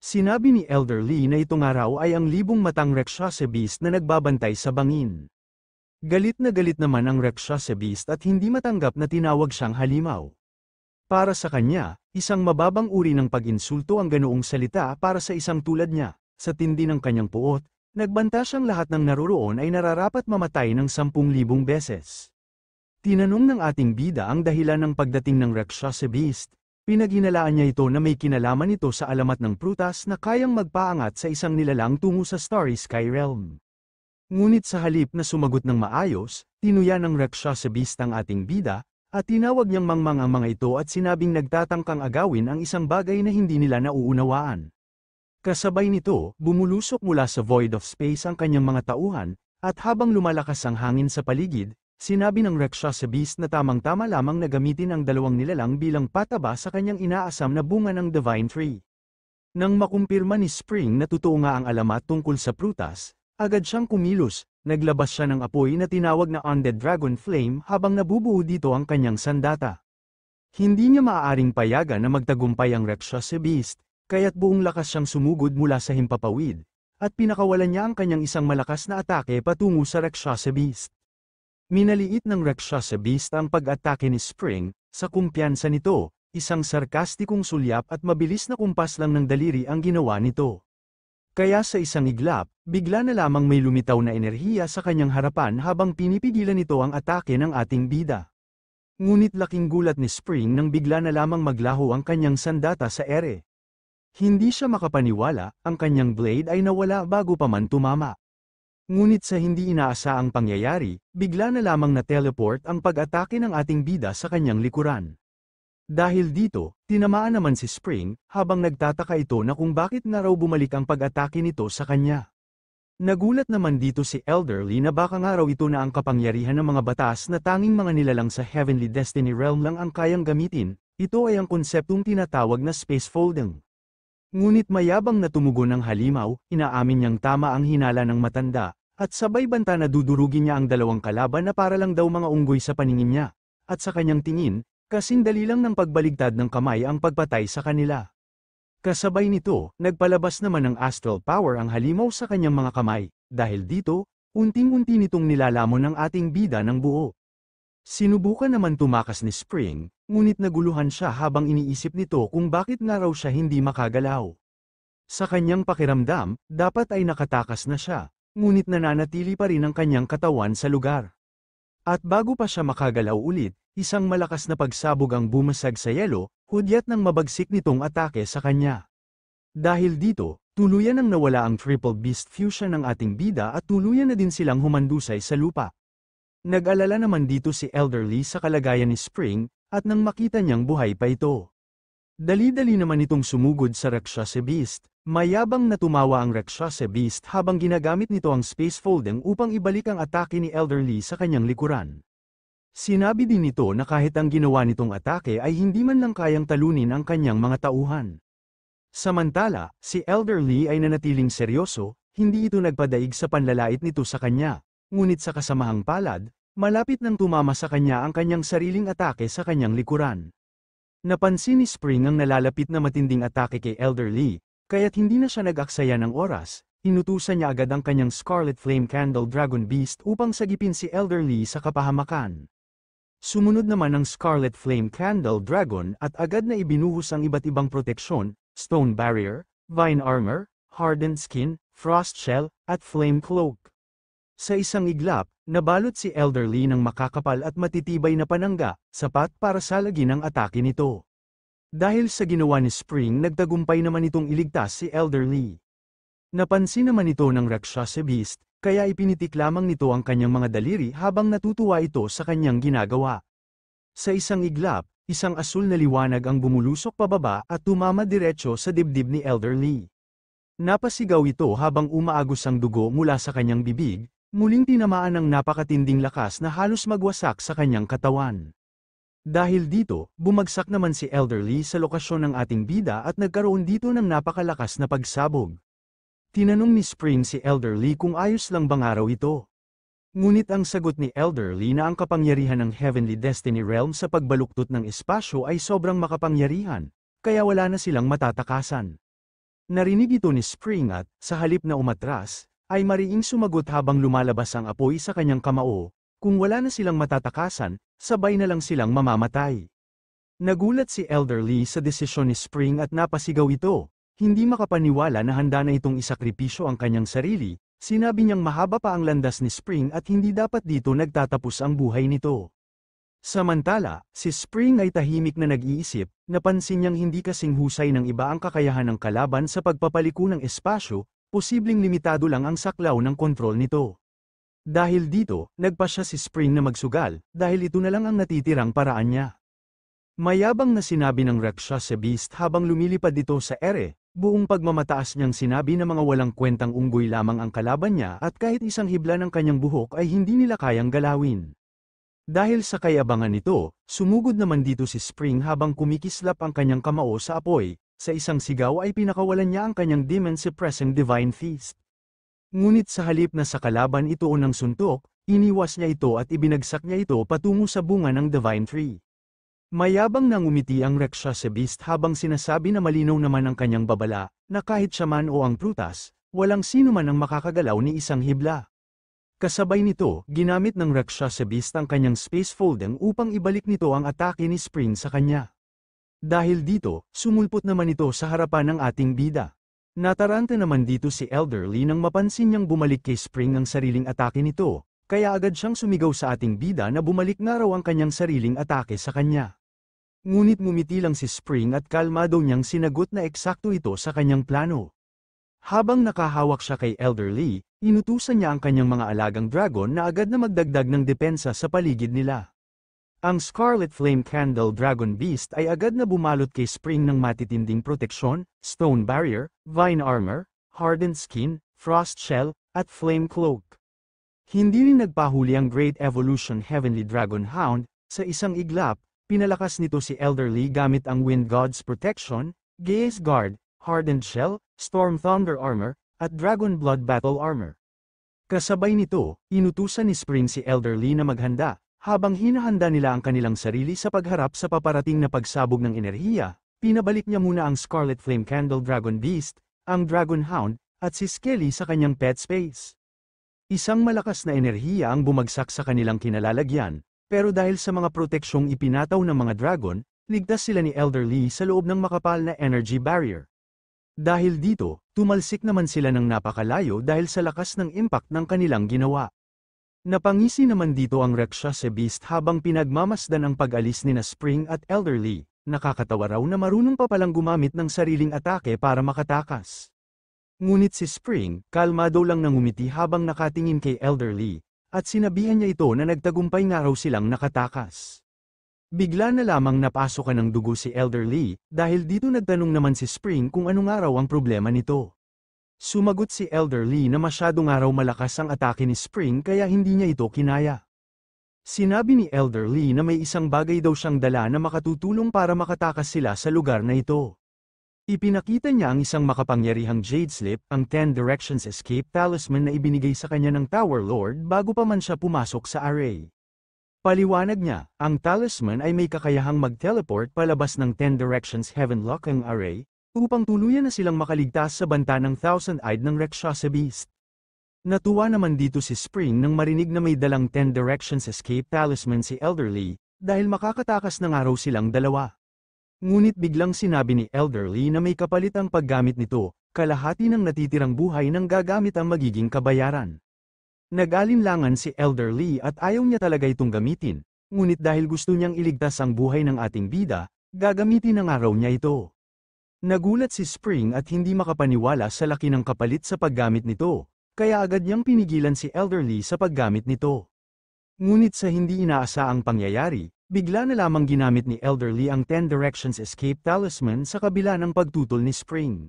Sinabi ni Elder Lee na ito nga raw ay ang libong matang Rakshasa Beast na nagbabantay sa bangin. Galit naman ang Rakshasa Beast at hindi matanggap na tinawag siyang halimaw. Para sa kanya, isang mababang uri ng pag-insulto ang ganoong salita para sa isang tulad niya. Sa tindi ng kanyang puot, nagbanta siyang lahat ng naroroon ay nararapat mamatay ng 10,000 beses. Tinanong ng ating bida ang dahilan ng pagdating ng Rakshasa Beast. Pinaghinalaan niya ito na may kinalaman ito sa alamat ng prutas na kayang magpaangat sa isang nilalang tungo sa Starry Sky Realm. Ngunit sa halip na sumagot ng maayos, tinuya ng Rakshasa Beast ang ating bida, at tinawag niyang mangmang ang mga ito at sinabing nagtatangkang agawin ang isang bagay na hindi nila nauunawaan. Kasabay nito, bumulusok mula sa void of space ang kanyang mga tauhan, at habang lumalakas ang hangin sa paligid, sinabi ng Rakshasa Beast na tamang-tama lamang na gamitin ang dalawang nilalang bilang pataba sa kanyang inaasam na bunga ng Divine Tree. Nang makumpirma ni Spring na totoo nga ang alamat tungkol sa prutas, agad siyang kumilos, naglabas siya ng apoy na tinawag na Undead Dragon Flame habang nabubuo dito ang kanyang sandata. Hindi niya maaaring payagan na magtagumpay ang Rakshasa Beast, kaya't buong lakas siyang sumugod mula sa himpapawid, at pinakawalan niya ang kanyang isang malakas na atake patungo sa Rakshasa Beast. Minaliit ng Rakshasa Beast ang pag-atake ni Spring, sa kumpiyansa nito, isang sarkastikong sulyap at mabilis na kumpas lang ng daliri ang ginawa nito. Kaya sa isang iglap, bigla na lamang may lumitaw na enerhiya sa kanyang harapan habang pinipigilan nito ang atake ng ating bida. Ngunit laking gulat ni Spring nang bigla na lamang maglaho ang kanyang sandata sa ere. Hindi siya makapaniwala, ang kanyang blade ay nawala bago pa man tumama. Ngunit sa hindi inaasaang pangyayari, bigla na lamang na-teleport ang pag-atake ng ating bida sa kanyang likuran. Dahil dito, tinamaan naman si Spring, habang nagtataka ito na kung bakit na raw bumalik ang pag-atake nito sa kanya. Nagulat naman dito si Elder Lee na baka nga raw ito na ang kapangyarihan ng mga batas na tanging mga nilalang sa Heavenly Destiny Realm lang ang kayang gamitin, ito ay ang konseptong tinatawag na space folding. Ngunit mayabang na tumugon ng halimaw, inaamin niyang tama ang hinala ng matanda, at sabay banta na dudurugin niya ang dalawang kalaban na para lang daw mga unggoy sa paningin niya, at sa kanyang tingin, kasing dali lang ng pagbaligtad ng kamay ang pagpatay sa kanila. Kasabay nito, nagpalabas naman ng astral power ang halimaw sa kanyang mga kamay, dahil dito, unting-unti nitong nilalamon ang ating bida ng buo. Sinubukan naman tumakas ni Spring, ngunit naguluhan siya habang iniisip nito kung bakit nga raw siya hindi makagalaw. Sa kanyang pakiramdam, dapat ay nakatakas na siya, ngunit nananatili pa rin ang kanyang katawan sa lugar. At bago pa siya makagalaw ulit, isang malakas na pagsabog ang bumasag sa yelo, hudyat ng mabagsik nitong atake sa kanya. Dahil dito, tuluyan nang nawala ang Triple Beast Fusion ng ating bida at tuluyan na din silang humandusay sa lupa. Nag-alala naman dito si Elder Lee sa kalagayan ni Spring, at nang makita niyang buhay pa ito. Dali-dali naman itong sumugod sa Rakshasa Beast. Mayabang na tumawa ang Rakshasa Beast habang ginagamit nito ang space folding upang ibalik ang atake ni Elder Lee sa kanyang likuran. Sinabi din nito na kahit ang ginawa nitong atake ay hindi man lang kayang talunin ang kanyang mga tauhan. Samantala, si Elder Lee ay nanatiling seryoso, hindi ito nagpadaig sa panlalait nito sa kanya, ngunit sa kasamahang palad, malapit nang tumama sa kanya ang kanyang sariling atake sa kanyang likuran. Napansin ni Spring ang nalalapit na matinding atake kay Elder Lee, kaya't hindi na siya nag-aksaya ng oras, inutusan niya agad ang kanyang Scarlet Flame Candle Dragon Beast upang sagipin si Elder Lee sa kapahamakan. Sumunod naman ang Scarlet Flame Candle Dragon at agad na ibinuhos ang iba't ibang proteksyon, Stone Barrier, Vine Armor, Hardened Skin, Frost Shell, at Flame Cloak. Sa isang iglap, nabalot si Elder Lee ng makakapal at matitibay na panangga, sapat para salagin ang atake nito. Dahil sa ginawa ni Spring nagtagumpay naman itong iligtas si Elder Lee. Napansin naman ito ng Rakshasa Beast, kaya ipinitik lamang nito ang kanyang mga daliri habang natutuwa ito sa kanyang ginagawa. Sa isang iglap, isang asul na liwanag ang bumulusok pababa at tumama diretso sa dibdib ni Elder Lee. Napasigaw ito habang umaagos ang dugo mula sa kanyang bibig, muling tinamaan ng napakatinding lakas na halos magwasak sa kanyang katawan. Dahil dito, bumagsak naman si Elder Lee sa lokasyon ng ating bida at nagkaroon dito ng napakalakas na pagsabog. Tinanong ni Spring si Elder Lee kung ayos lang bang araw ito. Ngunit ang sagot ni Elder Lee na ang kapangyarihan ng Heavenly Destiny Realm sa pagbaluktot ng espasyo ay sobrang makapangyarihan, kaya wala na silang matatakasan. Narinig ito ni Spring at, sa halip na umatras, ay mariing sumagot habang lumalabas ang apoy sa kanyang kamao, kung wala na silang matatakasan, sabay na lang silang mamamatay. Nagulat si Elder Lee sa desisyon ni Spring at napasigaw ito, hindi makapaniwala na handa na itong isakripisyo ang kanyang sarili, sinabi niyang mahaba pa ang landas ni Spring at hindi dapat dito nagtatapos ang buhay nito. Samantala, si Spring ay tahimik na nag-iisip, napansin niyang hindi kasing husay ng iba ang kakayahan ng kalaban sa pagpapaliko ng espasyo, posibleng limitado lang ang saklaw ng kontrol nito. Dahil dito, nagpasya si Spring na magsugal, dahil ito na lang ang natitirang paraan niya. Mayabang na sinabi ng Rakshasa Beast habang lumilipad dito sa ere, buong pagmamataas niyang sinabi na mga walang kwentang unggoy lamang ang kalaban niya at kahit isang hibla ng kanyang buhok ay hindi nila kayang galawin. Dahil sa kayabangan nito, sumugod naman dito si Spring habang kumikislap ang kanyang kamao sa apoy, sa isang sigaw ay pinakawalan niya ang kanyang demon-suppressing divine fist. Ngunit sa halip na sa kalaban ito ng suntok, iniwas niya ito at ibinagsak niya ito patungo sa bunga ng divine tree. Mayabang nang umiti ang Rakshasa Beast habang sinasabi na malinaw naman ang kanyang babala, na kahit siya man o ang prutas, walang sino man ang makakagalaw ni isang hibla. Kasabay nito, ginamit ng Rakshasa Beast ang kanyang space folding upang ibalik nito ang atake ni Spring sa kanya. Dahil dito, sumulpot naman ito sa harapan ng ating bida. Nataranta naman dito si Elder Lee nang mapansin niyang bumalik kay Spring ang sariling atake nito, kaya agad siyang sumigaw sa ating bida na bumalik nga raw ang kanyang sariling atake sa kanya. Ngunit ngumiti lang si Spring at kalmado niyang sinagot na eksakto ito sa kanyang plano. Habang nakahawak siya kay Elder Lee, inutusan niya ang kanyang mga alagang dragon na agad na magdagdag ng depensa sa paligid nila. Ang Scarlet Flame Candle Dragon Beast ay agad na bumalot kay Spring ng matitinding proteksyon, Stone Barrier, Vine Armor, Hardened Skin, Frost Shell, at Flame Cloak. Hindi rin nagpahuli ang Great Evolution Heavenly Dragon Hound, sa isang iglap, pinalakas nito si Elder Lee gamit ang Wind God's Protection, Gaze Guard, Hardened Shell, Storm Thunder Armor, at Dragon Blood Battle Armor. Kasabay nito, inutusan ni Spring si Elder Lee na maghanda, habang hinahanda nila ang kanilang sarili sa pagharap sa paparating na pagsabog ng enerhiya, pinabalik niya muna ang Scarlet Flame Candle Dragon Beast, ang Dragon Hound, at si Skelly sa kanyang pet space. Isang malakas na enerhiya ang bumagsak sa kanilang kinalalagyan, pero dahil sa mga proteksyong ipinataw ng mga dragon, ligtas sila ni Elder Lee sa loob ng makapal na energy barrier. Dahil dito, tumalsik naman sila ng napakalayo dahil sa lakas ng impact ng kanilang ginawa. Napangisi naman dito ang Rakshasa Beast habang pinagmamasdan ang pag-alis ni na Spring at Elder Lee, nakakatawa raw na marunong pa palang gumamit ng sariling atake para makatakas. Ngunit si Spring, kalmado lang nang umiti habang nakatingin kay Elder Lee, at sinabihan niya ito na nagtagumpay nga raw silang nakatakas. Bigla na lamang napasokan ng dugo si Elder Lee, dahil dito nagtanong naman si Spring kung ano nga raw ang problema nito. Sumagot si Elder Lee na masyado nga raw malakas ang atake ni Spring kaya hindi niya ito kinaya. Sinabi ni Elder Lee na may isang bagay daw siyang dala na makatutulong para makatakas sila sa lugar na ito. Ipinakita niya ang isang makapangyarihang Jade Slip, ang 10 Directions Escape Talisman na ibinigay sa kanya ng Tower Lord bago pa man siya pumasok sa array. Paliwanag niya, ang talisman ay may kakayahang mag-teleport palabas ng 10 Directions Heaven Locking Array, upang tuluyan na silang makaligtas sa banta ng Thousand-Eyed ng Rakshasa Beast. Natuwa naman dito si Spring nang marinig na may dalang 10 Directions Escape Talisman si Elder Lee, dahil makakatakas ng araw silang dalawa. Ngunit biglang sinabi ni Elder Lee na may kapalit ang paggamit nito, kalahati ng natitirang buhay ng gagamit ang magiging kabayaran. Nag-alinlangan si Elder Lee at ayaw niya talaga itong gamitin, ngunit dahil gusto niyang iligtas ang buhay ng ating bida, gagamitin ng araw niya ito. Nagulat si Spring at hindi makapaniwala sa laki ng kapalit sa paggamit nito, kaya agad niyang pinigilan si Elder Lee sa paggamit nito. Ngunit sa hindi inaasaang pangyayari, bigla na lamang ginamit ni Elder Lee ang 10 Directions Escape Talisman sa kabila ng pagtutol ni Spring.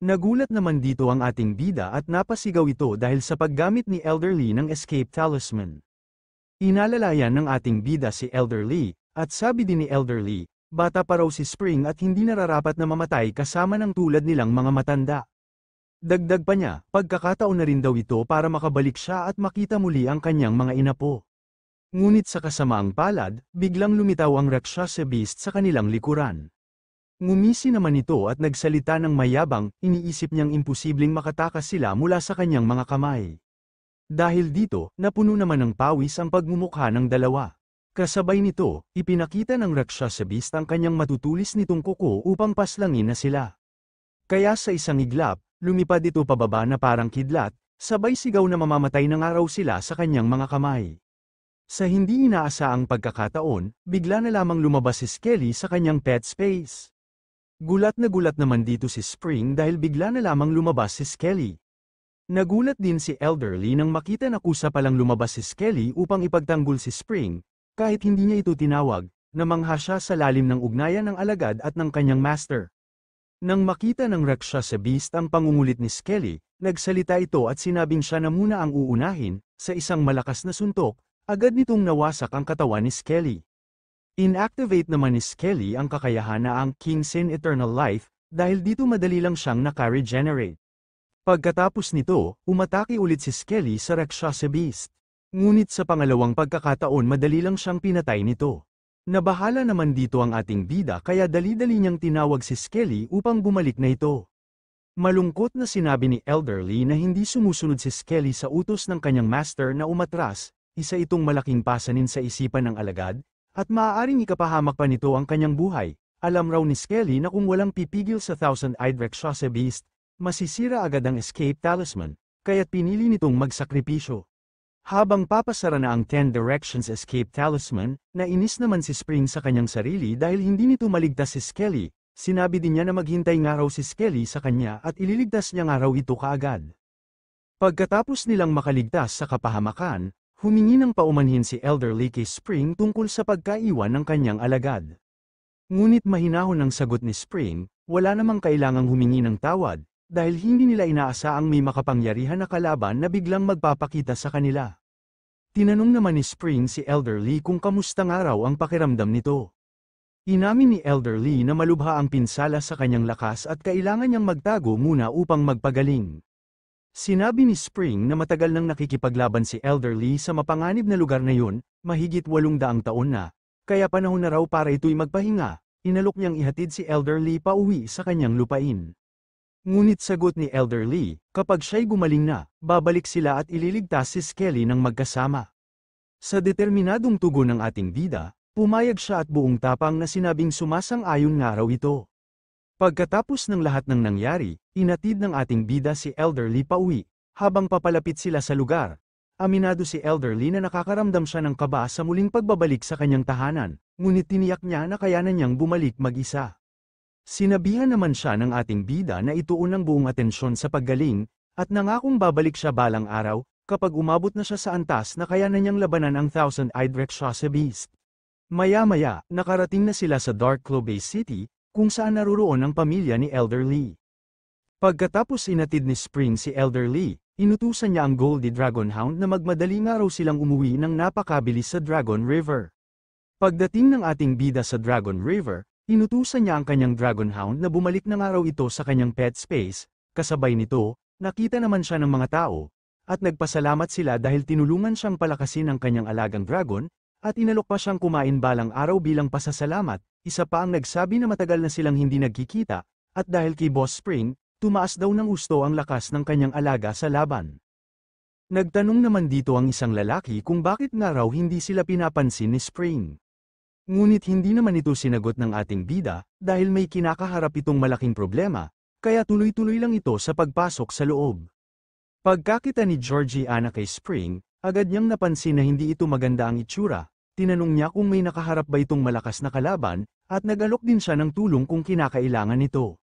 Nagulat naman dito ang ating bida at napasigaw ito dahil sa paggamit ni Elder Lee ng Escape Talisman. Inalalayan ng ating bida si Elder Lee, at sabi din ni Elder Lee, bata pa raw si Spring at hindi nararapat na mamatay kasama ng tulad nilang mga matanda. Dagdag pa niya, pagkakataon na rin daw ito para makabalik siya at makita muli ang kanyang mga inapo. Ngunit sa kasamaang palad, biglang lumitaw ang Rakshasa Beast sa kanilang likuran. Ngumisi naman ito at nagsalita ng mayabang, iniisip niyang imposibleng makatakas sila mula sa kanyang mga kamay. Dahil dito, napuno naman ng pawis ang pagmumukha ng dalawa. Kasabay nito, ipinakita ng Rakshasa Beast ang kanyang matutulis nitong kuko upang paslangin na sila. Kaya sa isang iglap, lumipad ito pababa na parang kidlat, sabay sigaw na mamamatay na nga raw sila sa kanyang mga kamay. Sa hindi inaasaang pagkakataon, bigla na lamang lumabas si Skelly sa kanyang pet space. Gulat na gulat naman dito si Spring dahil bigla na lamang lumabas si Skelly. Nagulat din si Elderly nang makita na kusa palang lumabas si Skelly upang ipagtanggol si Spring, kahit hindi niya ito tinawag, namangha siya sa lalim ng ugnayan ng alagad at ng kanyang master. Nang makita ng Rakshasa Beast ang pangungulit ni Skelly, nagsalita ito at sinabing siya na muna ang uunahin, sa isang malakas na suntok, agad nitong nawasak ang katawan ni Skelly. Inactivate naman ni Skelly ang kakayahan na ang King Sin Eternal Life, dahil dito madali lang siyang naka-regenerate. Pagkatapos nito, umatake ulit si Skelly sa Rakshasa Beast. Ngunit sa pangalawang pagkakataon madali lang siyang pinatay nito. Nabahala naman dito ang ating bida kaya dali-dali niyang tinawag si Skelly upang bumalik na ito. Malungkot na sinabi ni Elderly na hindi sumusunod si Skelly sa utos ng kanyang master na umatras, isa itong malaking pasanin sa isipan ng alagad, at maaaring ikapahamak pa nito ang kanyang buhay. Alam raw ni Skelly na kung walang pipigil sa Thousand-Eyed Rakshasa Beast, masisira agad ang escape talisman, kaya't pinili nitong magsakripisyo. Habang papasara na ang 10 Directions Escape Talisman, nainis naman si Spring sa kanyang sarili dahil hindi nito maligtas si Skelly, sinabi din niya na maghintay nga raw si Skelly sa kanya at ililigtas niya nga raw ito kaagad. Pagkatapos nilang makaligtas sa kapahamakan, humingi ng paumanhin si Elderly kay Spring tungkol sa pagkaiwan ng kanyang alagad. Ngunit mahinahon ang sagot ni Spring, wala namang kailangang humingi ng tawad, dahil hindi nila inaasaang may makapangyarihan na kalaban na biglang magpapakita sa kanila. Tinanong naman ni Spring si Elderly kung kamusta nga raw ang pakiramdam nito. Inamin ni Elderly na malubha ang pinsala sa kanyang lakas at kailangan niyang magtago muna upang magpagaling. Sinabi ni Spring na matagal nang nakikipaglaban si Elderly sa mapanganib na lugar na yun, mahigit 800 taon na, kaya panahon na raw para ito'y magpahinga. Inalok niyang ihatid si Elderly pauwi sa kanyang lupain. Ngunit sagot ni Elderly, kapag siya'y gumaling na, babalik sila at ililigtas si Skelly ng magkasama. Sa determinadong tugon ng ating bida, pumayag siya at buong tapang na sinabing sumasang-ayon nga raw ito. Pagkatapos ng lahat ng nangyari, inatid ng ating bida si Elderly pauwi, habang papalapit sila sa lugar. Aminado si Elderly na nakakaramdam siya ng kaba sa muling pagbabalik sa kanyang tahanan, ngunit tiniyak niya na kayanan niyang bumalik mag-isa. Sinabihan naman siya ng ating bida na ituon ang buong atensyon sa paggaling, at nangakong babalik siya balang araw, kapag umabot na siya sa antas na kayanan niyang labanan ang Thousand-Eyed Rakshasa Beast. Maya-maya, nakarating na sila sa Dark Clover City, kung saan naruroon ang pamilya ni Elderly. Pagkatapos inatid ni Spring si Elderly, inutusan niya ang Goldie Dragon Hound na magmadali nga raw silang umuwi ng napakabilis sa Dragon River. Pagdating ng ating bida sa Dragon River, inutusan niya ang kanyang Dragon Hound na bumalik na nga raw ito sa kanyang pet space, kasabay nito, nakita naman siya ng mga tao, at nagpasalamat sila dahil tinulungan siyang palakasin ang kanyang alagang dragon, at inalok pa siyang kumain balang araw bilang pasasalamat. Isa pa ang nagsabi na matagal na silang hindi nagkikita, at dahil kay Boss Spring, tumaas daw ng gusto ang lakas ng kanyang alaga sa laban. Nagtanong naman dito ang isang lalaki kung bakit nga raw hindi sila pinapansin ni Spring. Ngunit hindi naman ito sinagot ng ating bida, dahil may kinakaharap itong malaking problema, kaya tuloy-tuloy lang ito sa pagpasok sa loob. Pagkakita ni Georgiana kay Spring, agad niyang napansin na hindi ito maganda ang itsura, tinanong niya kung may nakaharap ba itong malakas na kalaban, at nag-alok din siya ng tulong kung kinakailangan nito.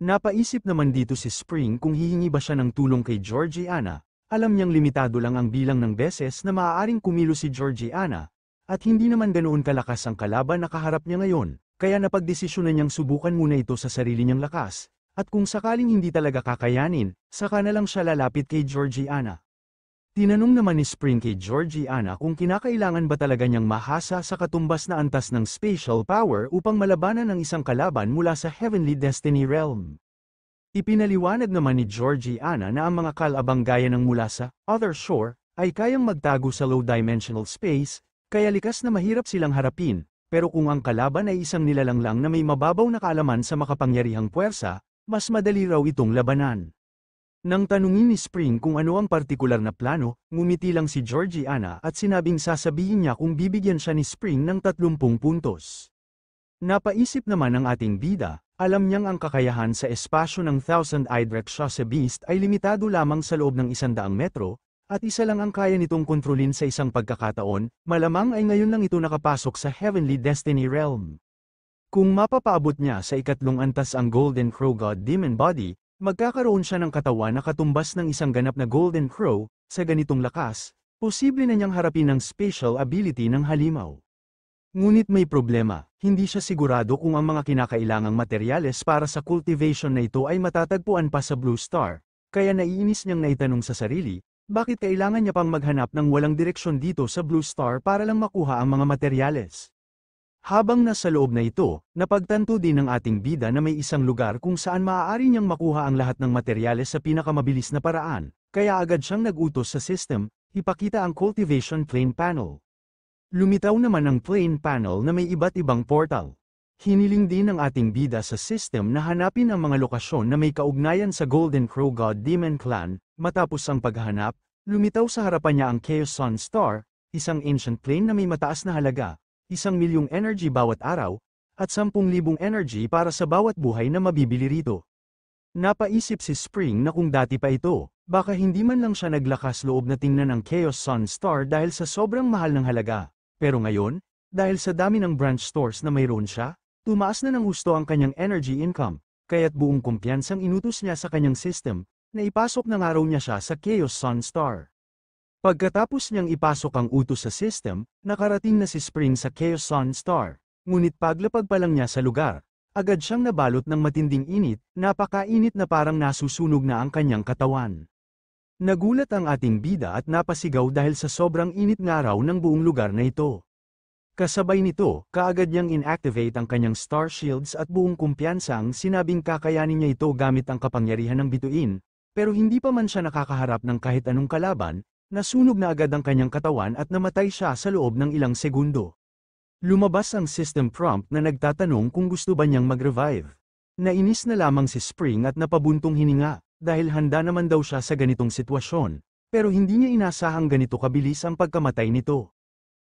Napaisip naman dito si Spring kung hihingi ba siya ng tulong kay Georgiana, alam niyang limitado lang ang bilang ng beses na maaaring kumilos si Georgiana, at hindi naman ganoon kalakas ang kalaban na kaharap niya ngayon, kaya napagdesisyonan niyang subukan muna ito sa sarili niyang lakas, at kung sakaling hindi talaga kakayanin, saka na lang siya lalapit kay Georgiana. Tinanong naman ni Spring kay Georgiana kung kinakailangan ba talaga niyang mahasa sa katumbas na antas ng spatial power upang malabanan ang isang kalaban mula sa Heavenly Destiny Realm. Ipinaliwanag naman ni Georgiana na ang mga kalabang gaya ng mula sa Other Shore ay kayang magtago sa low-dimensional space, kaya likas na mahirap silang harapin, pero kung ang kalaban ay isang nilalang lang na may mababaw na kaalaman sa makapangyarihang puwersa, mas madali raw itong labanan. Nang tanungin ni Spring kung ano ang partikular na plano, ngumiti lang si Georgiana at sinabing sasabihin niya kung bibigyan siya ni Spring ng 30 puntos. Napaisip naman ang ating bida, alam niyang ang kakayahan sa espasyo ng Thousand-Eyed Rakshasa Beast ay limitado lamang sa loob ng 100 metro, at isa lang ang kaya nitong kontrolin sa isang pagkakataon, malamang ay ngayon lang ito nakapasok sa Heavenly Destiny Realm. Kung mapapaabot niya sa ikatlong antas ang Golden Crow God Demon Body, magkakaroon siya ng katawan na katumbas ng isang ganap na Golden Crow, sa ganitong lakas, posible na niyang harapin ang special ability ng halimaw. Ngunit may problema, hindi siya sigurado kung ang mga kinakailangang materyales para sa cultivation na ito ay matatagpuan pa sa Blue Star, kaya naiinis niyang naitanong sa sarili, bakit kailangan niya pang maghanap ng walang direksyon dito sa Blue Star para lang makuha ang mga materyales. Habang nasa loob na ito, napagtanto din ng ating bida na may isang lugar kung saan maaari niyang makuha ang lahat ng materyales sa pinakamabilis na paraan, kaya agad siyang nag-utos sa system, ipakita ang cultivation plane panel. Lumitaw naman ang plane panel na may iba't ibang portal. Hiniling din ng ating bida sa system na hanapin ang mga lokasyon na may kaugnayan sa Golden Crow God Demon Clan. Matapos ang paghahanap, lumitaw sa harapan niya ang Chaos Sun Star, isang ancient plane na may mataas na halaga, 1,000,000 energy bawat araw, at 10,000 energy para sa bawat buhay na mabibili rito. Napaisip si Spring na kung dati pa ito, baka hindi man lang siya naglakas loob na tingnan ang Chaos Sun Star dahil sa sobrang mahal ng halaga. Pero ngayon, dahil sa dami ng branch stores na mayroon siya, tumaas na ng husto ang kanyang energy income, kaya't buong kumpiyansang inutos niya sa kanyang system, na ipasok ng araw niya siya sa Chaos Sun Star. Pagkatapos niyang ipasok ang utos sa system, nakarating na si Spring sa Chaos Sun Star, ngunit paglapag pa lang niya sa lugar, agad siyang nabalot ng matinding init, napakainit na parang nasusunog na ang kanyang katawan. Nagulat ang ating bida at napasigaw dahil sa sobrang init ng araw ng buong lugar na ito. Kasabay nito, kaagad niyang inactivate ang kanyang star shields at buong kumpiyansang sinabing kakayanin niya ito gamit ang kapangyarihan ng bituin, pero hindi pa man siya nakakaharap ng kahit anong kalaban, nasunog na agad ang kanyang katawan at namatay siya sa loob ng ilang segundo. Lumabas ang system prompt na nagtatanong kung gusto ba niyang mag-revive. Nainis na lamang si Spring at napabuntong hininga, dahil handa naman daw siya sa ganitong sitwasyon, pero hindi niya inasahang ganito kabilis ang pagkamatay nito.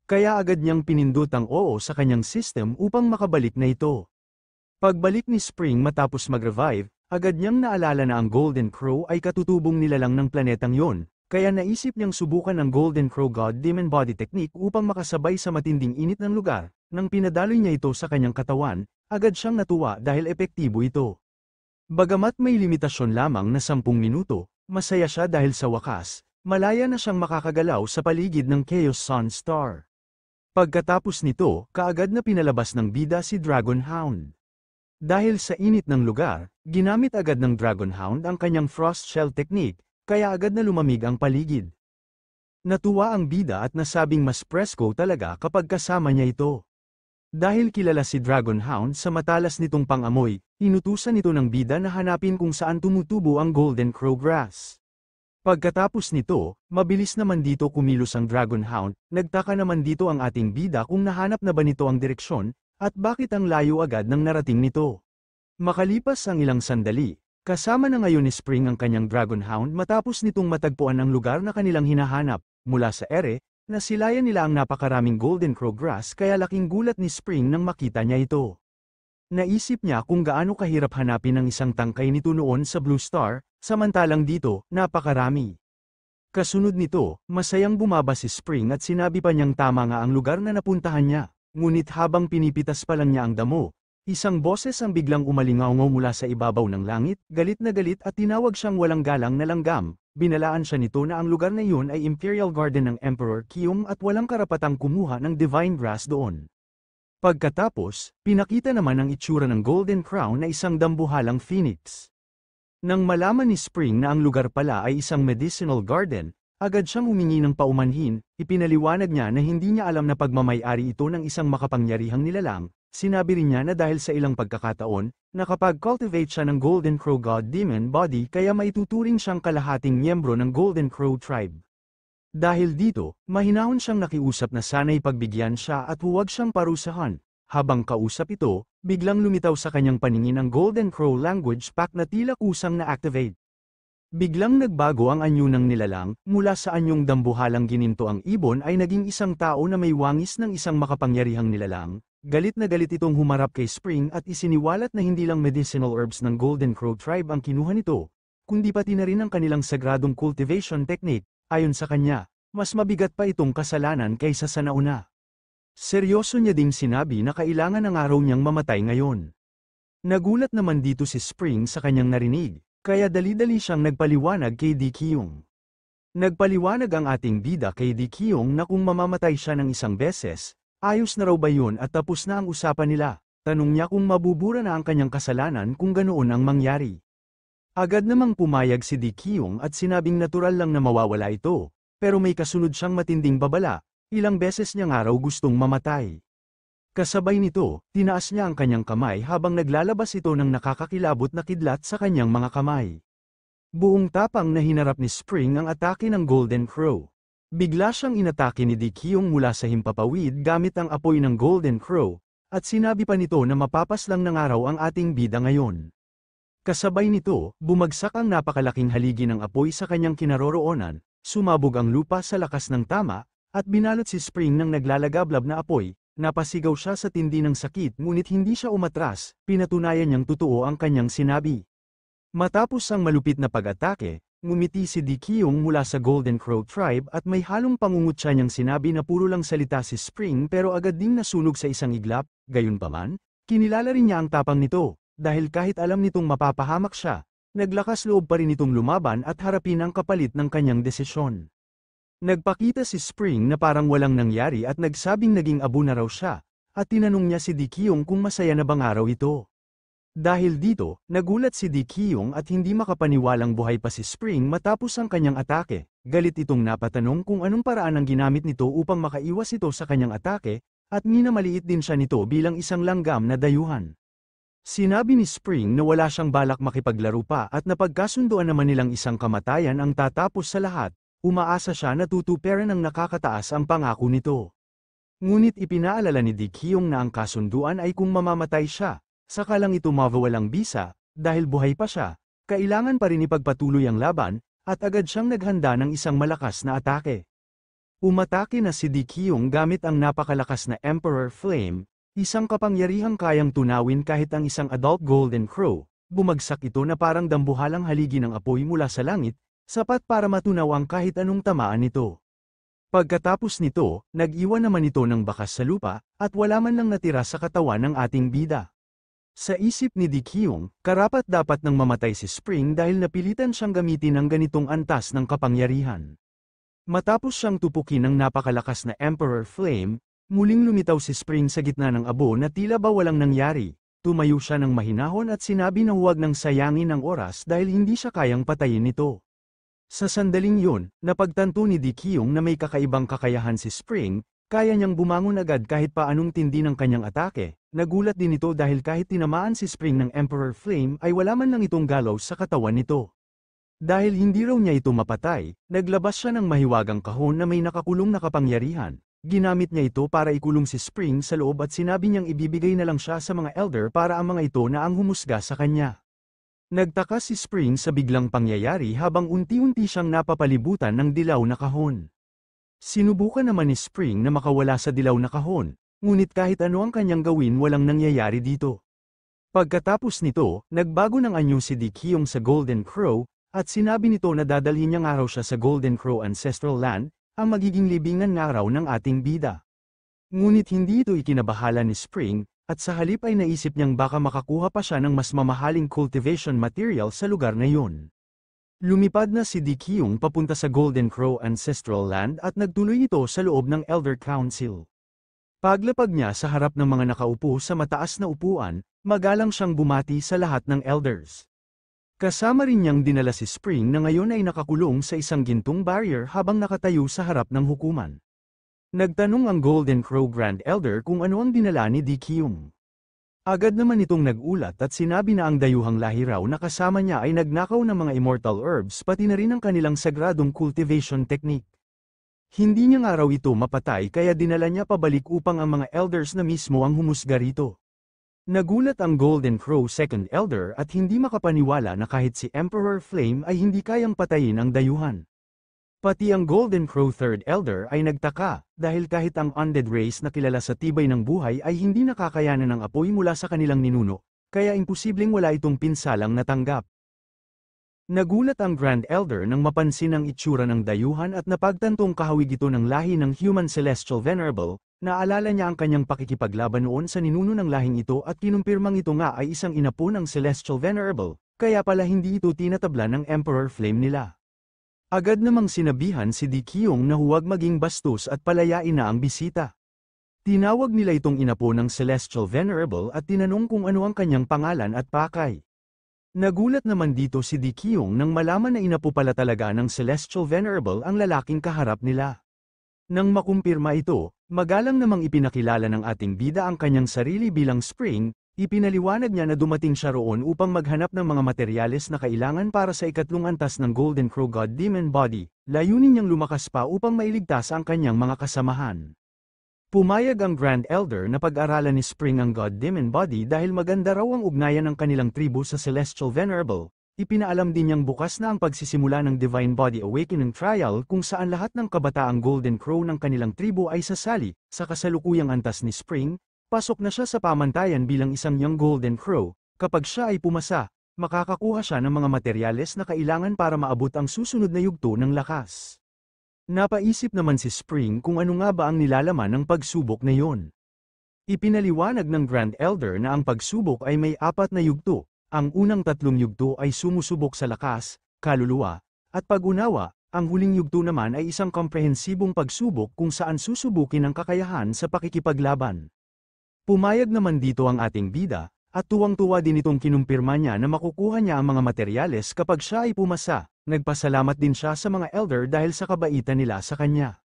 Kaya agad niyang pinindot ang oo sa kanyang system upang makabalik na ito. Pagbalik ni Spring matapos mag-revive, agad niyang naalala na ang Golden Crow ay katutubong nilalang ng planetang yon, kaya naisip niyang subukan ang Golden Crow God Demon Body Technique upang makasabay sa matinding init ng lugar. Nang pinadaloy niya ito sa kanyang katawan, agad siyang natuwa dahil epektibo ito. Bagamat may limitasyon lamang na 10 minuto, masaya siya dahil sa wakas, malaya na siyang makakagalaw sa paligid ng Chaos Sun Star. Pagkatapos nito, kaagad na pinalabas ng bida si Dragon Hound. Dahil sa init ng lugar, ginamit agad ng Dragon Hound ang kanyang Frost Shell technique, kaya agad na lumamig ang paligid. Natuwa ang bida at nasabing mas presko talaga kapag kasama niya ito. Dahil kilala si Dragon Hound sa matalas nitong pang-amoy, inutusan ito ng bida na hanapin kung saan tumutubo ang Golden Crow Grass. Pagkatapos nito, mabilis naman dito kumilos ang Dragon Hound, nagtaka naman dito ang ating bida kung nahanap na ba nito ang direksyon, at bakit ang layo agad ng narating nito. Makalipas ang ilang sandali, kasama na ngayon ni Spring ang kanyang Dragon Hound matapos nitong matagpuan ang lugar na kanilang hinahanap, mula sa ere, nasilayan nila ang napakaraming Golden Crow Grass kaya laking gulat ni Spring nang makita niya ito. Naisip niya kung gaano kahirap hanapin ang isang tangkay nito noon sa Blue Star, samantalang dito, napakarami. Kasunod nito, masayang bumaba si Spring at sinabi pa niyang tama nga ang lugar na napuntahan niya, ngunit habang pinipitas pa lang niya ang damo, isang boses ang biglang umalingaw mula sa ibabaw ng langit, galit na galit at tinawag siyang walang galang na langgam. Binalaan siya nito na ang lugar na iyon ay Imperial Garden ng Emperor Qiyong at walang karapatang kumuha ng Divine Grass doon. Pagkatapos, pinakita naman ang itsura ng Golden Crown na isang dambuhalang phoenix. Nang malaman ni Spring na ang lugar pala ay isang medicinal garden, agad siyang humingi ng paumanhin, ipinaliwanag niya na hindi niya alam na pagmamay-ari ito ng isang makapangyarihang nilalang. Sinabi rin niya na dahil sa ilang pagkakataon, nakapag-cultivate siya ng Golden Crow God Demon Body kaya maituturing siyang kalahating miyembro ng Golden Crow Tribe. Dahil dito, mahinahon siyang nakiusap na sana'y pagbigyan siya at huwag siyang parusahan, Habang kausap ito, biglang lumitaw sa kanyang paningin ang Golden Crow language pack na tila kusang na-activate. Biglang nagbago ang anyo ng nilalang, mula sa anyong dambuhalang gininto ang ibon ay naging isang tao na may wangis ng isang makapangyarihang nilalang. Galit na galit itong humarap kay Spring at isiniwalat na hindi lang medicinal herbs ng Golden Crow tribe ang kinuha nito, kundi pati na rin ang kanilang sagradong cultivation technique. Ayon sa kanya, mas mabigat pa itong kasalanan kaysa sa nauna. Seryoso niya ding sinabi na kailangan ng araw niyang mamatay ngayon. Nagulat naman dito si Spring sa kanyang narinig. Kaya dali-dali siyang nagpaliwanag kay Di Kyung. Nagpaliwanag ang ating bida kay Di Kyung na kung mamamatay siya ng isang beses, ayos na raw ba yun at tapos na ang usapan nila. Tanong niya kung mabubura na ang kanyang kasalanan kung ganoon ang mangyari. Agad namang pumayag si Di Kyung at sinabing natural lang na mawawala ito, pero may kasunod siyang matinding babala, ilang beses niya nga raw gustong mamatay. Kasabay nito, tinaas niya ang kanyang kamay habang naglalabas ito ng nakakakilabot na kidlat sa kanyang mga kamay. Buong tapang na hinarap ni Spring ang atake ng Golden Crow. Bigla siyang inatake ni Di Kyung mula sa himpapawid gamit ang apoy ng Golden Crow, at sinabi pa nito na mapapaslang ng araw ang ating bida ngayon. Kasabay nito, bumagsak ang napakalaking haligi ng apoy sa kanyang kinaroroonan, sumabog ang lupa sa lakas ng tama, at binalot si Spring ng naglalagablab na apoy. Napasigaw siya sa tindi ng sakit ngunit hindi siya umatras, pinatunayan niyang totoo ang kanyang sinabi. Matapos ang malupit na pag-atake, ngumiti si Di Kyung mula sa Golden Crow tribe at may halong pangungutya niyang sinabi na puro lang salita si Spring pero agad ding nasunog sa isang iglap. Gayunpaman, kinilala rin niya ang tapang nito, dahil kahit alam nitong mapapahamak siya, naglakas loob pa rin itong lumaban at harapin ang kapalit ng kanyang desisyon. Nagpakita si Spring na parang walang nangyari at nagsabing naging abo na raw siya, at tinanong niya si Di Kyung kung masaya na bang araw ito. Dahil dito, nagulat si Di Kyung at hindi makapaniwalang buhay pa si Spring matapos ang kanyang atake. Galit itong napatanong kung anong paraan ang ginamit nito upang makaiwas ito sa kanyang atake, at minamaliit din siya nito bilang isang langgam na dayuhan. Sinabi ni Spring na wala siyang balak makipaglaro pa at napagkasunduan naman nilang isang kamatayan ang tatapos sa lahat. Umaasa siya na tutuparan ng nakakataas ang pangako nito. Ngunit ipinaalala ni Di Kyung na ang kasunduan ay kung mamamatay siya, saka lang ito mawawalang bisa, dahil buhay pa siya, kailangan pa rin ipagpatuloy ang laban, at agad siyang naghanda ng isang malakas na atake. Umatake na si Di Kyung gamit ang napakalakas na Emperor Flame, isang kapangyarihang kayang tunawin kahit ang isang adult Golden Crow. Bumagsak ito na parang dambuhalang haligi ng apoy mula sa langit, sapat para matunaw ang kahit anong tamaan nito. Pagkatapos nito, nag-iwan naman ito ng bakas sa lupa, at wala man lang natira sa katawan ng ating bida. Sa isip ni Di Kyung, karapat-dapat nang mamatay si Spring dahil napilitan siyang gamitin ang ganitong antas ng kapangyarihan. Matapos siyang tupukin ng napakalakas na Emperor Flame, muling lumitaw si Spring sa gitna ng abo na tila ba walang nangyari. Tumayo siya ng mahinahon at sinabi na huwag nang sayangin ang oras dahil hindi siya kayang patayin nito. Sa sandaling yun, napagtanto ni Di Kyung na may kakaibang kakayahan si Spring, kaya niyang bumangon agad kahit pa anong tindi ng kanyang atake. Nagulat din ito dahil kahit tinamaan si Spring ng Emperor Flame ay wala man lang itong galaw sa katawan nito. Dahil hindi raw niya ito mapatay, naglabas siya ng mahiwagang kahon na may nakakulong na kapangyarihan. Ginamit niya ito para ikulong si Spring sa loob at sinabi niyang ibibigay na lang siya sa mga elder para ang mga ito na ang humusga sa kanya. Nagtaka si Spring sa biglang pangyayari habang unti-unti siyang napapalibutan ng dilaw na kahon. Sinubukan naman ni Spring na makawala sa dilaw na kahon, ngunit kahit ano ang kanyang gawin walang nangyayari dito. Pagkatapos nito, nagbago ng anyo si Di Kyung sa Golden Crow, at sinabi nito na dadalhin niyang araw siya sa Golden Crow Ancestral Land, ang magiging libingan ng araw ng ating bida. Ngunit hindi ito ikinabahala ni Spring, at sa halip ay naisip niyang baka makakuha pa siya ng mas mamahaling cultivation material sa lugar na yun. Lumipad na si Di Kyung papunta sa Golden Crow Ancestral Land at nagtuloy ito sa loob ng Elder Council. Paglapag niya sa harap ng mga nakaupo sa mataas na upuan, magalang siyang bumati sa lahat ng elders. Kasama rin niyang dinala si Spring na ngayon ay nakakulong sa isang gintong barrier habang nakatayo sa harap ng hukuman. Nagtanong ang Golden Crow Grand Elder kung ano ang dinala ni Di Kyung. Agad naman itong nagulat at sinabi na ang dayuhang lahi raw na kasama niya ay nagnakaw ng mga immortal herbs pati na rin ang kanilang sagradong cultivation technique. Hindi niya nga raw ito mapatay kaya dinala niya pabalik upang ang mga elders na mismo ang humusga rito. Nagulat ang Golden Crow Second Elder at hindi makapaniwala na kahit si Emperor Flame ay hindi kayang patayin ang dayuhan. Pati ang Golden Crow Third Elder ay nagtaka, dahil kahit ang undead race na kilala sa tibay ng buhay ay hindi nakakayanan ng apoy mula sa kanilang ninuno, kaya imposibleng wala itong pinsalang natanggap. Nagulat ang Grand Elder nang mapansin ang itsura ng dayuhan at napagtantong kahawig ito ng lahi ng Human Celestial Venerable. Naalala niya ang kanyang pakikipaglaban noon sa ninuno ng lahing ito at kinumpirmang ito nga ay isang inapo ng Celestial Venerable, kaya pala hindi ito tinatabla ng Emperor Flame nila. Agad namang sinabihan si Di Qiong na huwag maging bastos at palayain na ang bisita. Tinawag nila itong inapo ng Celestial Venerable at tinanong kung ano ang kanyang pangalan at pakay. Nagulat naman dito si Di Qiong nang malaman na inapo pala talaga ng Celestial Venerable ang lalaking kaharap nila. Nang makumpirma ito, magalang namang ipinakilala ng ating bida ang kanyang sarili bilang Spring, ipinaliwanag niya na dumating siya roon upang maghanap ng mga materyales na kailangan para sa ikatlong antas ng Golden Crow God Demon Body, layunin niyang lumakas pa upang mailigtas ang kanyang mga kasamahan. Pumayag ang Grand Elder na pag-aralan ni Spring ang God Demon Body dahil maganda raw ang ugnayan ng kanilang tribu sa Celestial Venerable. Ipinaalam din niyang bukas na ang pagsisimula ng Divine Body Awakening Trial kung saan lahat ng kabataang Golden Crow ng kanilang tribu ay sasali. Sa kasalukuyang antas ni Spring, pasok na siya sa pamantayan bilang isang young Golden Crow. Kapag siya ay pumasa, makakakuha siya ng mga materyales na kailangan para maabot ang susunod na yugto ng lakas. Napaisip naman si Spring kung ano nga ba ang nilalaman ng pagsubok na yon. Ipinaliwanag ng Grand Elder na ang pagsubok ay may 4 na yugto. Ang unang 3 yugto ay sumusubok sa lakas, kaluluwa, at pag-unawa. Ang huling yugto naman ay isang komprehensibong pagsubok kung saan susubukin ang kakayahan sa pakikipaglaban. Pumayag naman dito ang ating bida, at tuwang-tuwa din itong kinumpirma niya na makukuha niya ang mga materyales kapag siya ay pumasa. Nagpasalamat din siya sa mga elder dahil sa kabaitan nila sa kanya.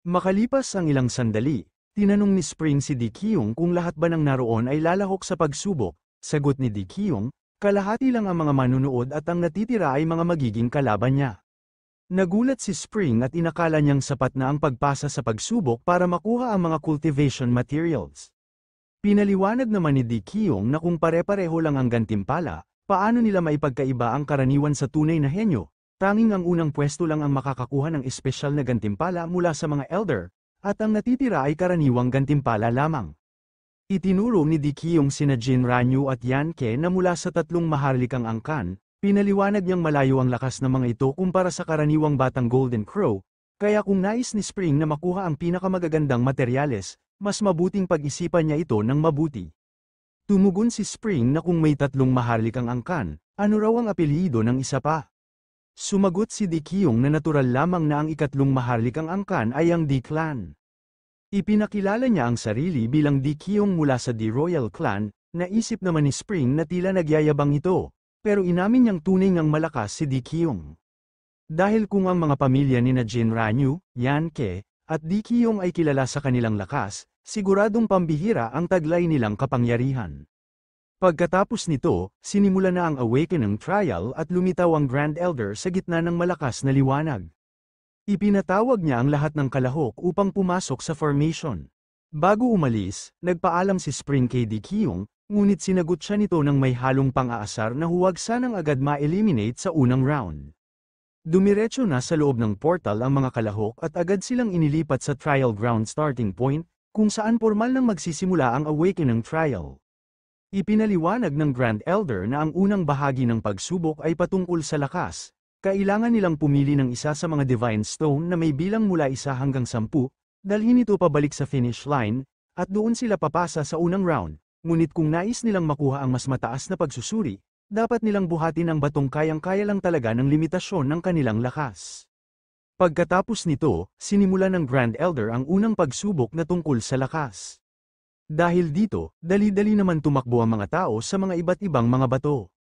Makalipas ang ilang sandali, tinanong ni Spring si Di Qiong kung lahat ba ng naroon ay lalahok sa pagsubok. Sagot ni Di Qiong, kalahati lang ang mga manunood at ang natitira ay mga magiging kalaban niya. Nagulat si Spring at inakala niyang sapat na ang pagpasa sa pagsubok para makuha ang mga cultivation materials. Pinaliwanag naman ni Di Qiong na kung pare-pareho lang ang gantimpala, paano nila maipagkaiba ang karaniwan sa tunay na henyo? Tanging ang unang pwesto lang ang makakakuha ng espesyal na gantimpala mula sa mga elder, at ang natitira ay karaniwang gantimpala lamang. Itinuro ni Di Qiong sina Jin Ranyu at Yan Ke na mula sa 3 maharlikang angkan, pinaliwanag niyang malayo ang lakas ng mga ito kumpara sa karaniwang batang Golden Crow, kaya kung nais ni Spring na makuha ang pinakamagagandang materyales, mas mabuting pag-isipan niya ito ng mabuti. Tumugon si Spring na kung may 3 maharlikang angkan, ano raw ang apelyido ng isa pa? Sumagot si Di Qiong na natural lamang na ang ikatlong maharlikang angkan ay ang Di Clan. Ipinakilala niya ang sarili bilang Di Qiong mula sa Di Royal Clan. Naisip naman ni Spring na tila nagyayabang ito, pero inamin niyang tunay ngang malakas si Di Qiong. Dahil kung ang mga pamilya ni Jin Ranyu, Yan Ke, at Di Qiong ay kilala sa kanilang lakas, siguradong pambihira ang taglay nilang kapangyarihan. Pagkatapos nito, sinimula na ang Awakening Trial at lumitaw ang Grand Elder sa gitna ng malakas na liwanag. Ipinatawag niya ang lahat ng kalahok upang pumasok sa formation. Bago umalis, nagpaalam si Spring kay Di Qiong, ngunit sinagot siya nito ng may halong pang-aasar na huwag sanang agad ma-eliminate sa unang round. Dumiretso na sa loob ng portal ang mga kalahok at agad silang inilipat sa trial ground starting point, kung saan formal nang magsisimula ang Awakening Trial. Ipinaliwanag ng Grand Elder na ang unang bahagi ng pagsubok ay patungkol sa lakas. Kailangan nilang pumili ng isa sa mga Divine Stone na may bilang mula 1 hanggang 10, dalhin ito pabalik sa finish line, at doon sila papasa sa unang round. Ngunit kung nais nilang makuha ang mas mataas na pagsusuri, dapat nilang buhatin ang batong kayang-kaya lang talaga ng limitasyon ng kanilang lakas. Pagkatapos nito, sinimula ng Grand Elder ang unang pagsubok na tungkol sa lakas. Dahil dito, dali-dali naman tumakbo ang mga tao sa mga iba't ibang mga bato.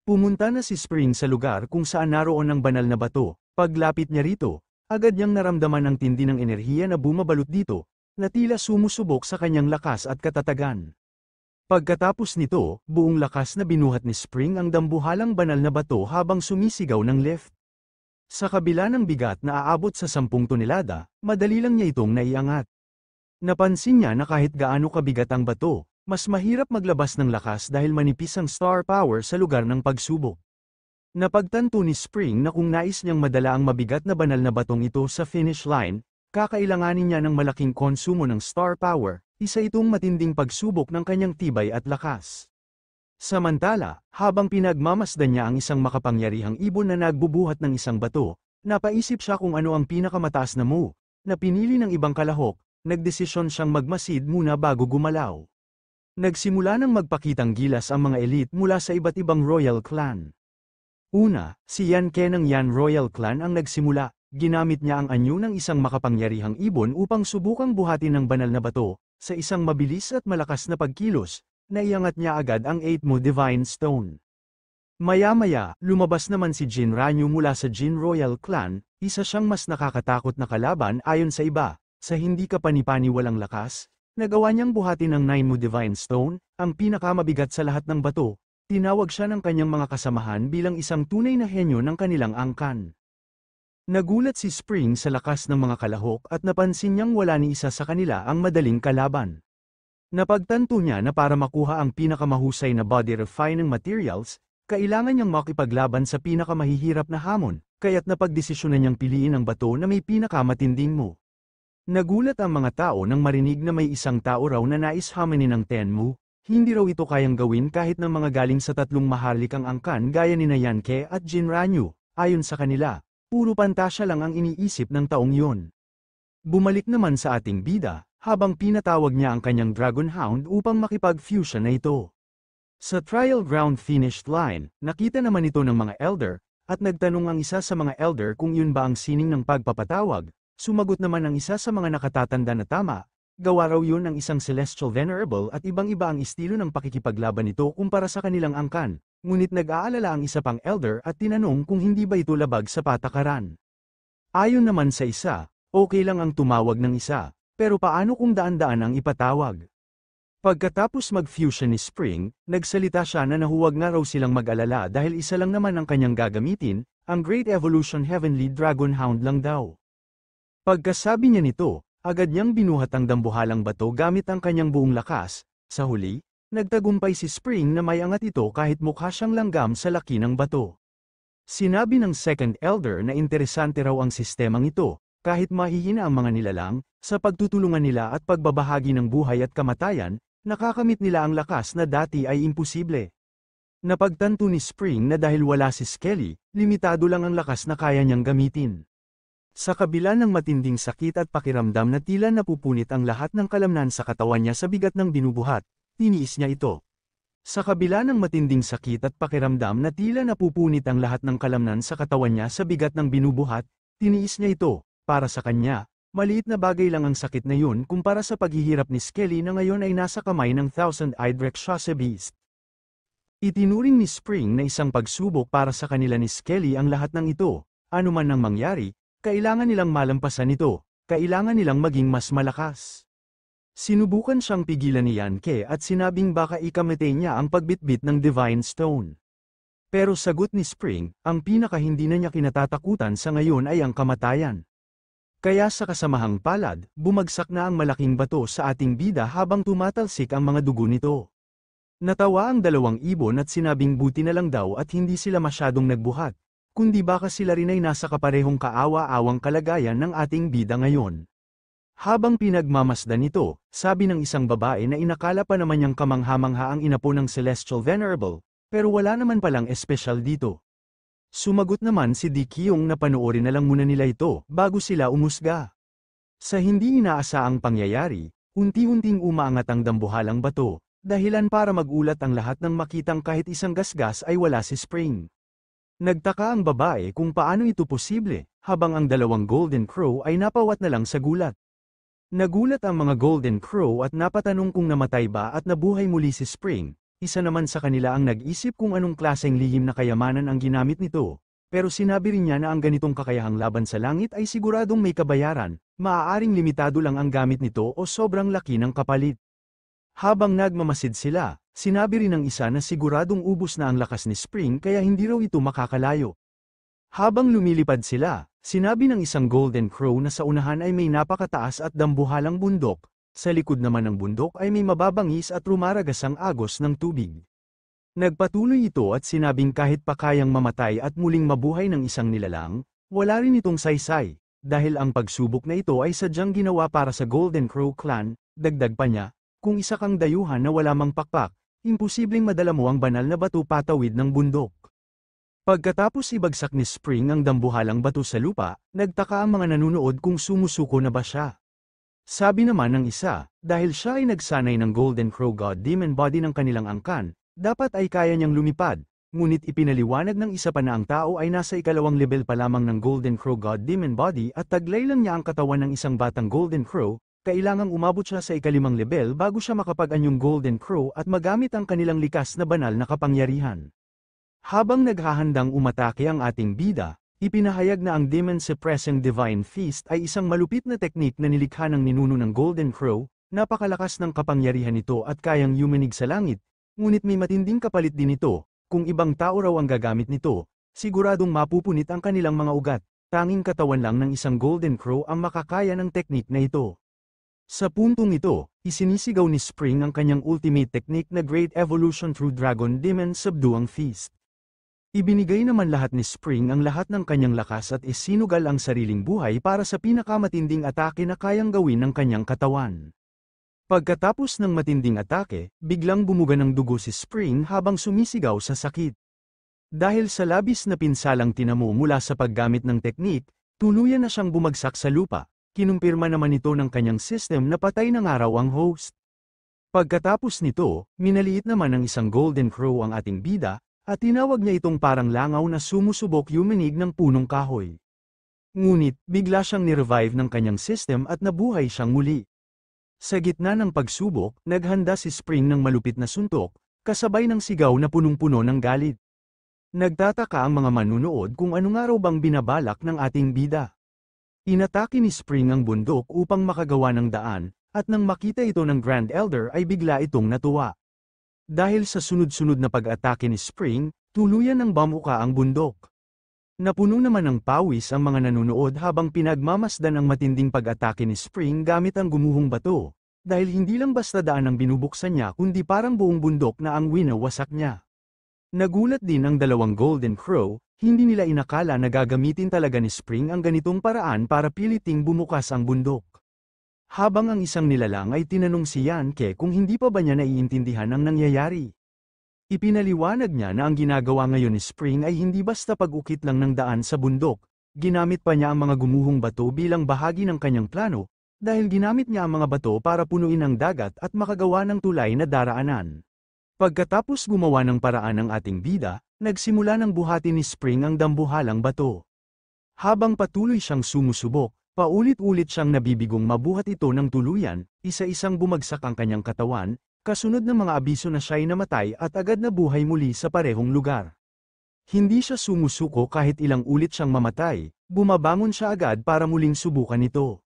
Pumunta na si Spring sa lugar kung saan naroon ang banal na bato. Paglapit niya rito, agad niyang naramdaman ang tindi ng enerhiya na bumabalot dito, na tila sumusubok sa kanyang lakas at katatagan. Pagkatapos nito, buong lakas na binuhat ni Spring ang dambuhalang banal na bato habang sumisigaw ng lift. Sa kabila ng bigat na aabot sa 10 tonelada, madali lang niya itong naiangat. Napansin niya na kahit gaano kabigat ang bato, mas mahirap maglabas ng lakas dahil manipis ang star power sa lugar ng pagsubok. Napagtanto ni Spring na kung nais niyang madala ang mabigat na banal na batong ito sa finish line, kakailanganin niya ng malaking konsumo ng star power, isa itong matinding pagsubok ng kanyang tibay at lakas. Samantala, habang pinagmamasdan niya ang isang makapangyarihang ibon na nagbubuhat ng isang bato, napaisip siya kung ano ang pinakamataas na move, na pinili ng ibang kalahok, nagdesisyon siyang magmasid muna bago gumalaw. Nagsimula ng magpakitang gilas ang mga elite mula sa iba't ibang royal clan. Una, si Yan Ke ng Yan Royal Clan ang nagsimula, ginamit niya ang anyo ng isang makapangyarihang ibon upang subukang buhatin ng banal na bato, sa isang mabilis at malakas na pagkilos, naiangat niya agad ang 8mo Divine Stone. Maya-maya, lumabas naman si Jin Ranyu mula sa Jin Royal Clan, isa siyang mas nakakatakot na kalaban ayon sa iba, sa hindi kapani-paniwalang lakas, nagawa niyang buhatin ang 9mo Divine Stone, ang pinakamabigat sa lahat ng bato, tinawag siya ng kanyang mga kasamahan bilang isang tunay na henyo ng kanilang angkan. Nagulat si Spring sa lakas ng mga kalahok at napansin niyang wala ni isa sa kanila ang madaling kalaban. Napagtanto niya na para makuha ang pinakamahusay na body refining materials, kailangan niyang makipaglaban sa pinakamahihirap na hamon, kaya't napagdesisyonan niyang piliin ang bato na may pinakamatinding mo. Nagulat ang mga tao nang marinig na may isang tao raw na nais hamanin ng Tenmu, hindi raw ito kayang gawin kahit ng mga galing sa tatlong maharlikang angkan gaya ni Yan Ke at Jin Ranyu, ayon sa kanila, puro pantasya lang ang iniisip ng taong yon. Bumalik naman sa ating bida, habang pinatawag niya ang kanyang Dragon Hound upang makipag-fusion na ito. Sa trial ground finished line, nakita naman ito ng mga elder, at nagtanong ang isa sa mga elder kung yun ba ang sining ng pagpapatawag, sumagot naman ang isa sa mga nakatatanda na tama, gawa raw yun ng isang celestial venerable at ibang-iba ang estilo ng pakikipaglaban nito kumpara sa kanilang angkan, ngunit nag-aalala ang isa pang elder at tinanong kung hindi ba ito labag sa patakaran. Ayon naman sa isa, okay lang ang tumawag ng isa. Pero paano kung daan-daan ang ipatawag? Pagkatapos mag-fusion ni Spring, nagsalita siya na nahuwag nga raw silang mag-alala dahil isa lang naman ang kanyang gagamitin, ang Great Evolution Heavenly Dragon Hound lang daw. Pagkasabi niya nito, agad niyang binuhat ang dambuhalang bato gamit ang kanyang buong lakas, sa huli, nagtagumpay si Spring na may angat ito kahit mukha siyang langgam sa laki ng bato. Sinabi ng second elder na interesante raw ang sistemang ito, kahit mahihina ang mga nilalang, sa pagtutulungan nila at pagbabahagi ng buhay at kamatayan, nakakamit nila ang lakas na dati ay imposible. Napagtanto ni Spring na dahil wala si Skelly, limitado lang ang lakas na kaya niyang gamitin. Sa kabila ng matinding sakit at pakiramdam na tila napupunit ang lahat ng kalamnan sa katawan niya sa bigat ng binubuhat, tiniis niya ito. Sa kabila ng matinding sakit at pakiramdam na tila napupunit ang lahat ng kalamnan sa katawan niya sa bigat ng binubuhat, tiniis niya ito. Para sa kanya, maliit na bagay lang ang sakit na yun kumpara sa paghihirap ni Skelly na ngayon ay nasa kamay ng Thousand-Eyed Rakshasa Beast. Itinuring ni Spring na isang pagsubok para sa kanila ni Skelly ang lahat ng ito, anuman ang mangyari, kailangan nilang malampasan ito, kailangan nilang maging mas malakas. Sinubukan siyang pigilan ni Yan Ke at sinabing baka ikamatay niya ang pagbitbit ng Divine Stone. Pero sagot ni Spring, ang pinaka hindi na niya kinatatakutan sa ngayon ay ang kamatayan. Kaya sa kasamahang palad, bumagsak na ang malaking bato sa ating bida habang tumatalsik ang mga dugo nito. Natawa ang dalawang ibon at sinabing buti na lang daw at hindi sila masyadong nagbuhat, kundi baka sila rin ay nasa kaparehong kaawa-awang kalagayan ng ating bida ngayon. Habang pinagmamasdan ito, sabi ng isang babae na inakala pa naman niyang kamangha-mangha ang inapo ng Celestial Venerable, pero wala naman palang espesyal dito. Sumagot naman si Di Kyung na panoorin na lang muna nila ito bago sila umusga. Sa hindi inaasaang pangyayari, unti-unting umaangat ang dambuhalang bato, dahilan para magulat ang lahat ng makitang kahit isang gasgas ay wala si Spring. Nagtaka ang babae kung paano ito posible, habang ang dalawang Golden Crow ay napawat na lang sa gulat. Nagulat ang mga Golden Crow at napatanong kung namatay ba at nabuhay muli si Spring. Isa naman sa kanila ang nag-isip kung anong klaseng lihim na kayamanan ang ginamit nito, pero sinabi rin niya na ang ganitong kakayahang laban sa langit ay siguradong may kabayaran, maaaring limitado lang ang gamit nito o sobrang laki ng kapalit. Habang nagmamasid sila, sinabi rin ng isa na siguradong ubos na ang lakas ni Spring kaya hindi raw ito makakalayo. Habang lumilipad sila, sinabi ng isang golden crow na sa unahan ay may napakataas at dambuhalang bundok, sa likod naman ng bundok ay may mababangis at rumaragasang agos ng tubig. Nagpatuloy ito at sinabing kahit pa kayang mamatay at muling mabuhay ng isang nilalang, wala rin itong saysay, dahil ang pagsubok na ito ay sadyang ginawa para sa Golden Crow Clan, dagdag pa niya, kung isa kang dayuhan na wala mang pakpak, imposibleng madala mo ang banal na bato patawid ng bundok. Pagkatapos ibagsak ni Spring ang dambuhalang bato sa lupa, nagtaka ang mga nanunood kung sumusuko na ba siya. Sabi naman ng isa, dahil siya ay nagsanay ng Golden Crow God Demon Body ng kanilang angkan, dapat ay kaya niyang lumipad, ngunit ipinaliwanag ng isa pa na ang tao ay nasa ikalawang level pa lamang ng Golden Crow God Demon Body at taglay lang niya ang katawan ng isang batang Golden Crow, kailangang umabot siya sa ikalimang level bago siya makapag-anyong Golden Crow at magamit ang kanilang likas na banal na kapangyarihan. Habang naghahandang umatake ang ating bida, ipinahayag na ang Demon Suppressing Divine Fist ay isang malupit na teknik na nilikha ng ninuno ng Golden Crow, napakalakas ng kapangyarihan nito at kayang yumanig sa langit, ngunit may matinding kapalit din ito, kung ibang tao raw ang gagamit nito, siguradong mapupunit ang kanilang mga ugat, tanging katawan lang ng isang Golden Crow ang makakaya ng teknik na ito. Sa puntong ito, isinisigaw ni Spring ang kanyang ultimate technique na Great Evolution through Dragon Demon Subduing Fist. Ibinigay naman lahat ni Spring ang lahat ng kanyang lakas at isinugal ang sariling buhay para sa pinakamatinding atake na kayang gawin ng kanyang katawan. Pagkatapos ng matinding atake, biglang bumuga ng dugo si Spring habang sumisigaw sa sakit. Dahil sa labis na pinsalang tinamo mula sa paggamit ng teknik, tuluyan na siyang bumagsak sa lupa, kinumpirma naman ito ng kanyang system na patay ng araw ang host. Pagkatapos nito, minaliit naman ng isang Golden Crow ang ating bida, at tinawag niya itong parang langaw na sumusubok yumanig ng punong kahoy. Ngunit, bigla siyang nirevive ng kanyang system at nabuhay siyang muli. Sa gitna ng pagsubok, naghanda si Spring ng malupit na suntok, kasabay ng sigaw na punong-puno ng galit. Nagtataka ang mga manunood kung ano nga raw bang binabalak ng ating bida. Inatake ni Spring ang bundok upang makagawa ng daan, at nang makita ito ng Grand Elder ay bigla itong natuwa. Dahil sa sunod-sunod na pag-atake ni Spring, tuluyan ng bamuka ang bundok. Napuno naman ng pawis ang mga nanunood habang pinagmamasdan ang matinding pag-atake ni Spring gamit ang gumuhong bato, dahil hindi lang basta daan ang binubuksan niya kundi parang buong bundok na ang winawasak niya. Nagulat din ang dalawang Golden Crow, hindi nila inakala na gagamitin talaga ni Spring ang ganitong paraan para piliting bumukas ang bundok. Habang ang isang nilalang ay tinanong si Yanke kung hindi pa ba niya naiintindihan ang nangyayari. Ipinaliwanag niya na ang ginagawa ngayon ni Spring ay hindi basta pag-ukit lang ng daan sa bundok, ginamit pa niya ang mga gumuhong bato bilang bahagi ng kanyang plano, dahil ginamit niya ang mga bato para punuin ang dagat at makagawa ng tulay na daraanan. Pagkatapos gumawa ng paraan ng ating bida, nagsimula ng buhati ni Spring ang dambuhalang bato. Habang patuloy siyang sumusubok, paulit-ulit siyang nabibigong mabuhat ito ng tuluyan, isa-isang bumagsak ang kanyang katawan, kasunod ng mga abiso na siya'y namatay at agad na buhay muli sa parehong lugar. Hindi siya sumusuko kahit ilang ulit siyang mamatay, bumabangon siya agad para muling subukan ito.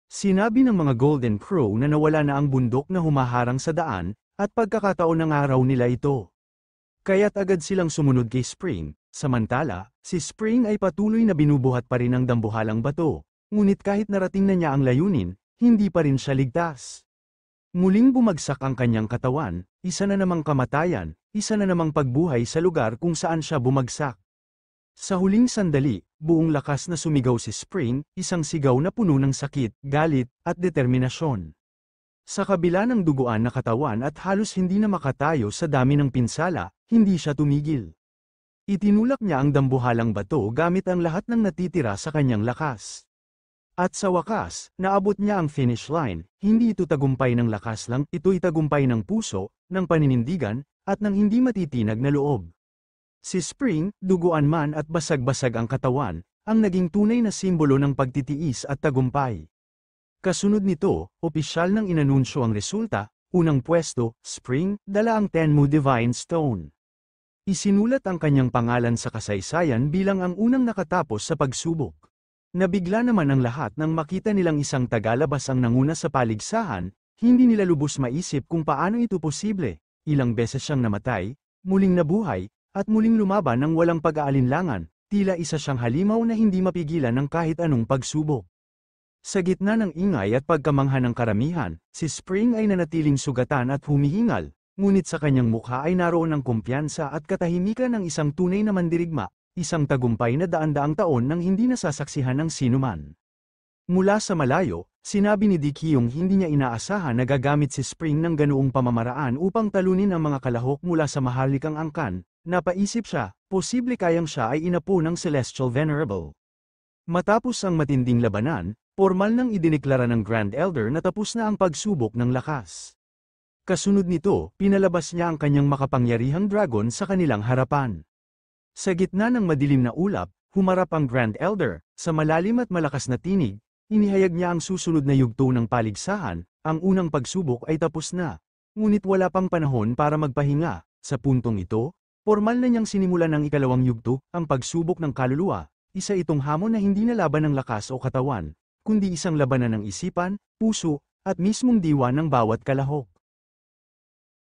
Sinabi ng mga Golden Crow na nawala na ang bundok na humaharang sa daan, at pagkakataon ng araw nila ito. Kaya't agad silang sumunod kay Spring, samantala, si Spring ay patuloy na binubuhat pa rin ang dambuhalang bato. Ngunit kahit narating na niya ang layunin, hindi pa rin siya ligtas. Muling bumagsak ang kanyang katawan, isa na namang kamatayan, isa na namang pagbuhay sa lugar kung saan siya bumagsak. Sa huling sandali, buong lakas na sumigaw si Spring, isang sigaw na puno ng sakit, galit, at determinasyon. Sa kabila ng duguan na katawan at halos hindi na makatayo sa dami ng pinsala, hindi siya tumigil. Itinulak niya ang dambuhalang bato gamit ang lahat ng natitira sa kanyang lakas. At sa wakas, naabot niya ang finish line, hindi ito tagumpay ng lakas lang, ito'y tagumpay ng puso, ng paninindigan, at ng hindi matitinag na loob. Si Spring, duguan man at basag-basag ang katawan, ang naging tunay na simbolo ng pagtitiis at tagumpay. Kasunod nito, opisyal nang inanunsyo ang resulta, unang pwesto, Spring, dala ang Tenmu Divine Stone. Isinulat ang kanyang pangalan sa kasaysayan bilang ang unang nakatapos sa pagsubok. Nabigla naman ang lahat nang makita nilang isang tagalabas ang nanguna sa paligsahan, hindi nila lubos maisip kung paano ito posible, ilang beses siyang namatay, muling nabuhay, at muling lumaban ng walang pag-aalinlangan, Tila isa siyang halimaw na hindi mapigilan ng kahit anong pagsubok. Sa gitna ng ingay at pagkamangha ng karamihan, si Spring ay nanatiling sugatan at humihingal, ngunit sa kanyang mukha ay naroon ang kumpiyansa at katahimikan ng isang tunay na mandirigma, isang tagumpay na daan-daang taon nang hindi nasasaksihan ng sinuman. Mula sa malayo, sinabi ni Dick Hyung hindi niya inaasahan na gagamit si Spring ng ganoong pamamaraan upang talunin ang mga kalahok mula sa maharlikang angkan. Napaisip siya, posible kayang siya ay inapo ng Celestial Venerable. Matapos ang matinding labanan, formal nang idineklara ng Grand Elder na tapos na ang pagsubok ng lakas. Kasunod nito, pinalabas niya ang kanyang makapangyarihang dragon sa kanilang harapan. Sa gitna ng madilim na ulap, humarap ang Grand Elder, sa malalim at malakas na tinig, inihayag niya ang susunod na yugto ng paligsahan. Ang unang pagsubok ay tapos na. Ngunit wala pang panahon para magpahinga. Sa puntong ito, formal na niyang sinimulan ang ikalawang yugto, ang pagsubok ng kaluluwa. Isa itong hamon na hindi na laban ng lakas o katawan, kundi isang labanan ng isipan, puso, at mismong diwa ng bawat kalahok.